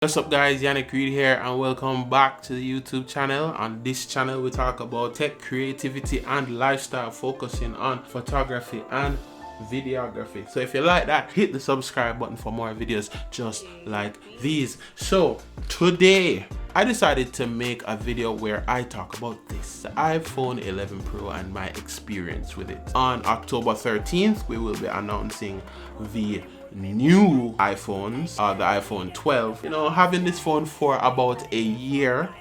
What's up guys, Yannick Reed here and welcome back to the YouTube channel. On this channel we talk about tech, creativity and lifestyle, focusing on photography and videography. So if you like that, hit the subscribe button for more videos just like these. So today I decided to make a video where I talk about this, the iPhone 11 Pro and my experience with it. On October 13th we will be announcing the new iPhones, the iPhone 12. You know, having this phone for about a year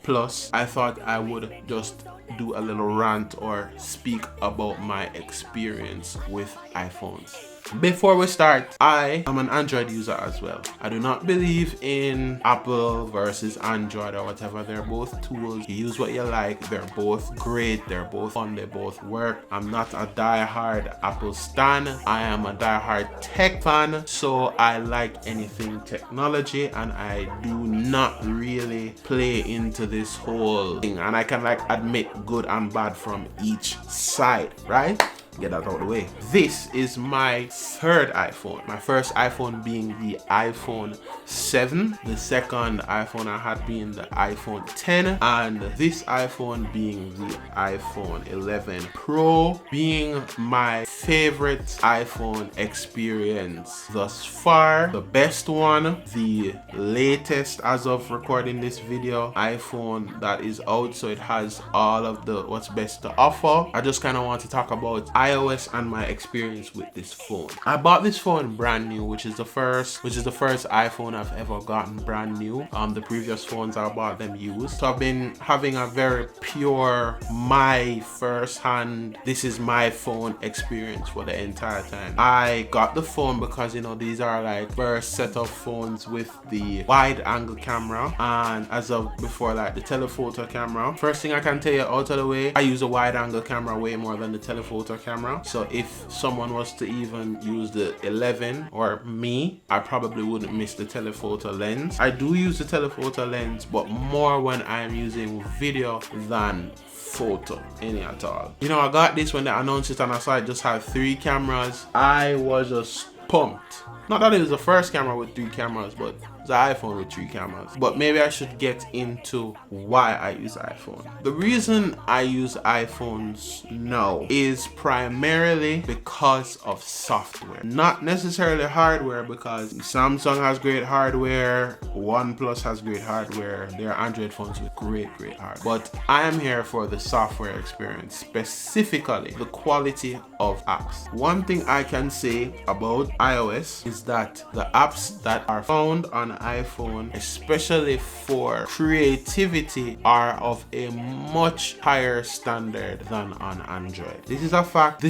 plus, I thought I would just do a little rant or speak about my experience with iPhones. Before we start, I am an Android user as well. I do not believe in Apple versus Android or whatever. They're both tools. You use what you like. They're both great. They're both fun. They both work. I'm not a die-hard Apple stan. I am a die-hard tech fan. So I like anything technology and I do not really play into this whole thing. And I can like admit good and bad from each side, right? Get that out of the way. This is my third iPhone. My first iPhone being the iPhone 7. The second iPhone I had being the iPhone 10. And this iPhone being the iPhone 11 Pro, being my favorite iPhone experience thus far. The best one, the latest as of recording this video, iPhone that is out. So it has all of the what's best to offer. I just kind of want to talk about iOS and my experience with this phone. I bought this phone brand new, which is the first iPhone I've ever gotten brand new. The previous phones I bought them used. So I've been having a very pure, my first hand, this is my phone experience for the entire time. I got the phone because, you know, these are like first set of phones with the wide angle camera, and as of before, like the telephoto camera. First thing I can tell you out of the way, I use a wide angle camera way more than the telephoto camera. So if someone was to even use the 11 or me, I probably wouldn't miss the telephoto lens. I do use the telephoto lens, but more when I'm using video than photo, any at all. You know, I got this when they announced it and I saw it just had 3 cameras. I was just pumped. Not that it was the first camera with 3 cameras, but the iPhone with 3 cameras. But maybe I should get into why I use iPhone. The reason I use iPhones now is primarily because of software, not necessarily hardware, because Samsung has great hardware, OnePlus has great hardware, there are Android phones with great hardware. But I am here for the software experience, specifically the quality of apps. One thing I can say about iOS is that the apps that are found on iPhone, especially for creativity, are of a much higher standard than on Android. This is a fact.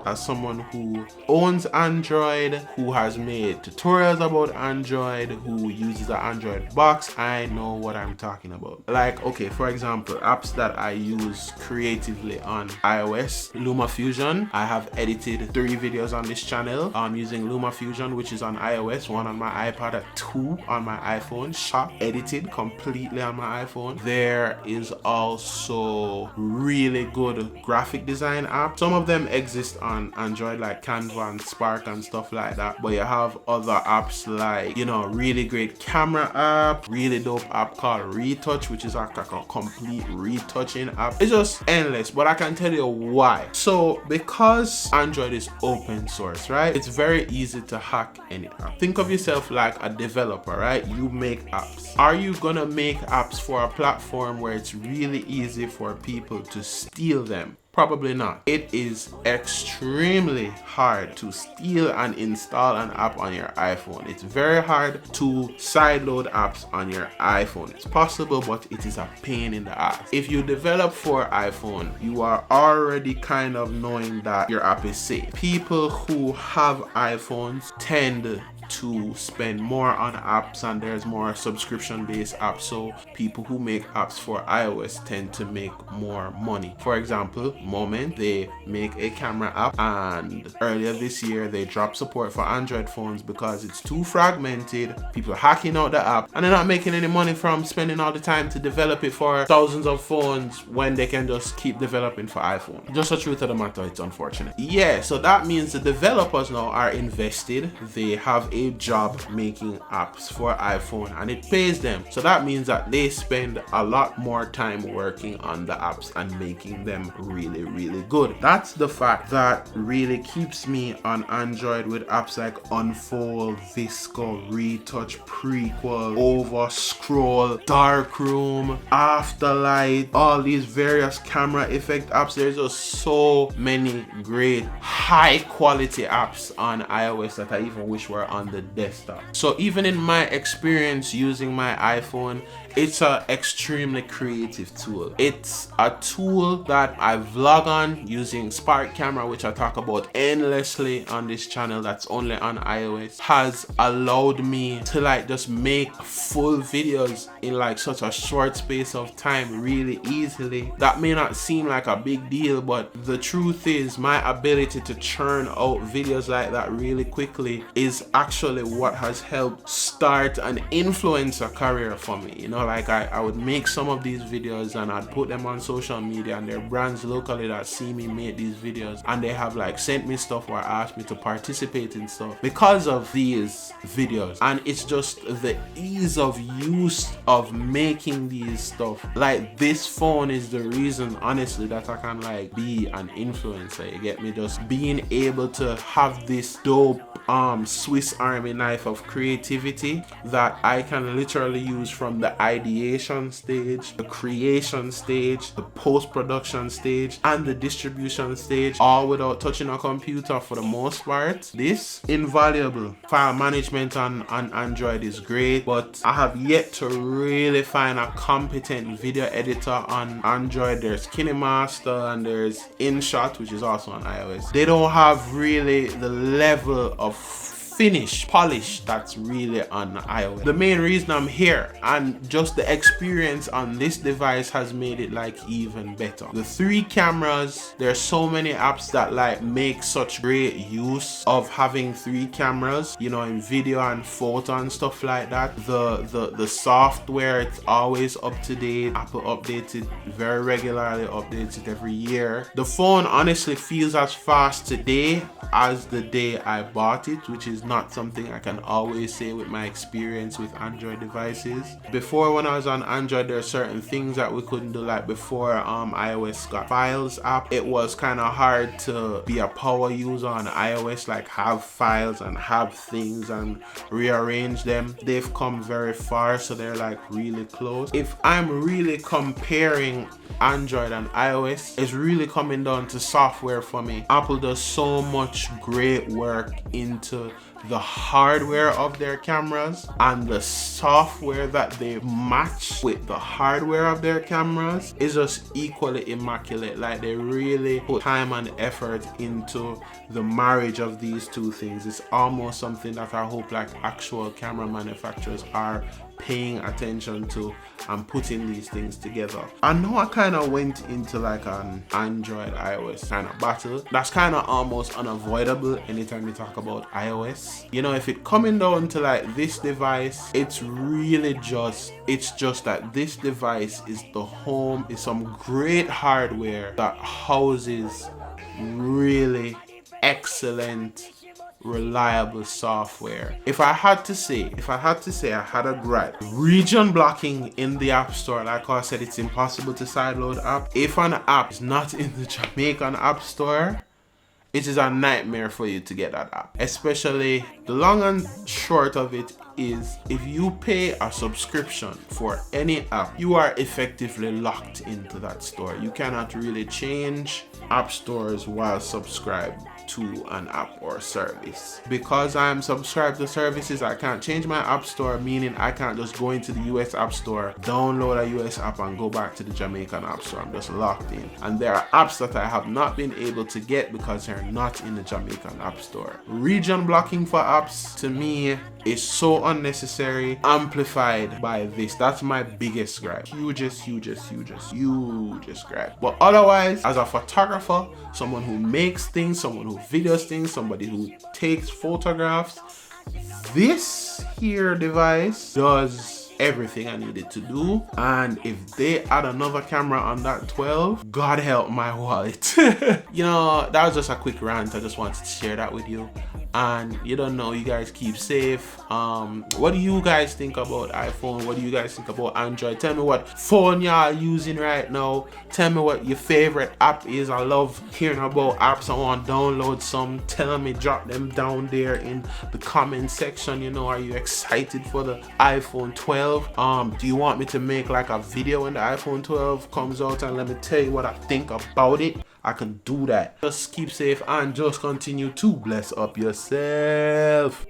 As someone who owns Android, who has made tutorials about Android, who uses an Android box, I know what I'm talking about. Like, okay, for example, apps that I use creatively on iOS, LumaFusion. I have edited 3 videos on this channel using LumaFusion, which is on iOS, 1 on my iPad, and 2 on my iPhone, shot edited completely on my iPhone. There is also really good graphic design apps. Some of them exist on Android, like Canva and Spark and stuff like that, but you have other apps like, you know, really great camera app, really dope app called Retouch, which is like a complete retouching app. It's just endless, but I can tell you why. So because Android is open source, right, it's very easy to hack any app. Think of yourself like a developer, right? You make apps. Are you gonna make apps for a platform where it's really easy for people to steal them? Probably not. It is extremely hard to steal and install an app on your iPhone. It's very hard to sideload apps on your iPhone. It's possible, but it is a pain in the ass. If you develop for iPhone, you are already kind of knowing that your app is safe. People who have iPhones tend to spend more on apps, and there's more subscription-based apps, so people who make apps for iOS tend to make more money. For example, Moment, they make a camera app, and earlier this year they dropped support for Android phones because it's too fragmented, people hacking out the app, and they're not making any money from spending all the time to develop it for thousands of phones when they can just keep developing for iPhone. Just the truth of the matter, it's unfortunate. Yeah, so that means the developers now are invested. They have a a job making apps for iPhone, and it pays them. So that means that they spend a lot more time working on the apps and making them really, really good. That's the fact that really keeps me on Android with apps like Unfold, VSCO, Retouch, Prequel, Over, Scroll, Darkroom, Afterlight, all these various camera effect apps. There's just so many great high quality apps on iOS that I even wish were on the desktop. So even in my experience using my iPhone, it's an extremely creative tool. It's a tool that I vlog on using Spark Camera, which I talk about endlessly on this channel that's only on iOS. Has allowed me to like just make full videos in like such a short space of time really easily. That may not seem like a big deal, but the truth is my ability to churn out videos like that really quickly is actually what has helped start an influencer career for me. You know, like I would make some of these videos and I'd put them on social media, and there are brands locally that see me make these videos and they have like sent me stuff or asked me to participate in stuff because of these videos. And it's just the ease of use of making these stuff. Like this phone is the reason honestly that I can like be an influencer. You get me? Just being able to have this dope Swiss Army knife of creativity that I can literally use from the ideation stage, the creation stage, the post-production stage, and the distribution stage, all without touching a computer for the most part. This invaluable. File management on Android is great, but I have yet to really find a competent video editor on Android. There's KineMaster and there's InShot, which is also on iOS. They don't have really the level of polish that's really on iOS. The main reason I'm here, and just the experience on this device has made it like even better. The 3 cameras, there's so many apps that like make such great use of having 3 cameras, you know, in video and photo and stuff like that. The software, it's always up to date. Apple updates it very regularly, updates it every year. The phone honestly feels as fast today as the day I bought it, which is not something I can always say with my experience with Android devices. Before, when I was on Android, there are certain things that we couldn't do. Like before iOS got Files app, it was kind of hard to be a power user on iOS, like have files and have things and rearrange them. They've come very far, so they're like really close. If I'm really comparing Android and iOS, it's really coming down to software for me. Apple does so much great work into the hardware of their cameras, and the software that they match with the hardware of their cameras is just equally immaculate. Like they really put time and effort into the marriage of these two things. It's almost something that I hope like actual camera manufacturers are paying attention to and putting these things together. I know I kind of went into like an Android iOS kind of battle. That's kind of almost unavoidable anytime you talk about iOS. You know, if it coming down to like this device, it's really just that this device is the home, is some great hardware that houses really excellent, reliable software. If I had to say I had a gripe, region blocking in the App Store, like I said, it's impossible to sideload app. If an app is not in the Jamaican App Store, it is a nightmare for you to get that app. Especially, the long and short of it is, if you pay a subscription for any app, you are effectively locked into that store. You cannot really change app stores while subscribed to an app or service. Because I'm subscribed to services, I can't change my app store, meaning I can't just go into the US App Store, download a US app and go back to the Jamaican App Store. I'm just locked in. And there are apps that I have not been able to get because they're not in the Jamaican App Store. Region blocking for apps, to me, is so unnecessary, amplified by this. That's my biggest gripe. Hugest gripe. But otherwise, as a photographer, someone who makes things, someone who videos things, somebody who takes photographs, this here device does everything I needed to do. And if they add another camera on that 12, God help my wallet. You know, that was just a quick rant. I just wanted to share that with you. and you don't know, you guys keep safe. What do you guys think about iPhone? What do you guys think about Android? Tell me what phone y'all using right now. Tell me what your favorite app is. I love hearing about apps. I want to download some. Tell me, drop them down there in the comment section. You know, are you excited for the iPhone 12? Do you want me to make like a video when the iPhone 12 comes out and let me tell you what I think about it? I can do that. Just keep safe and just continue to bless up yourself.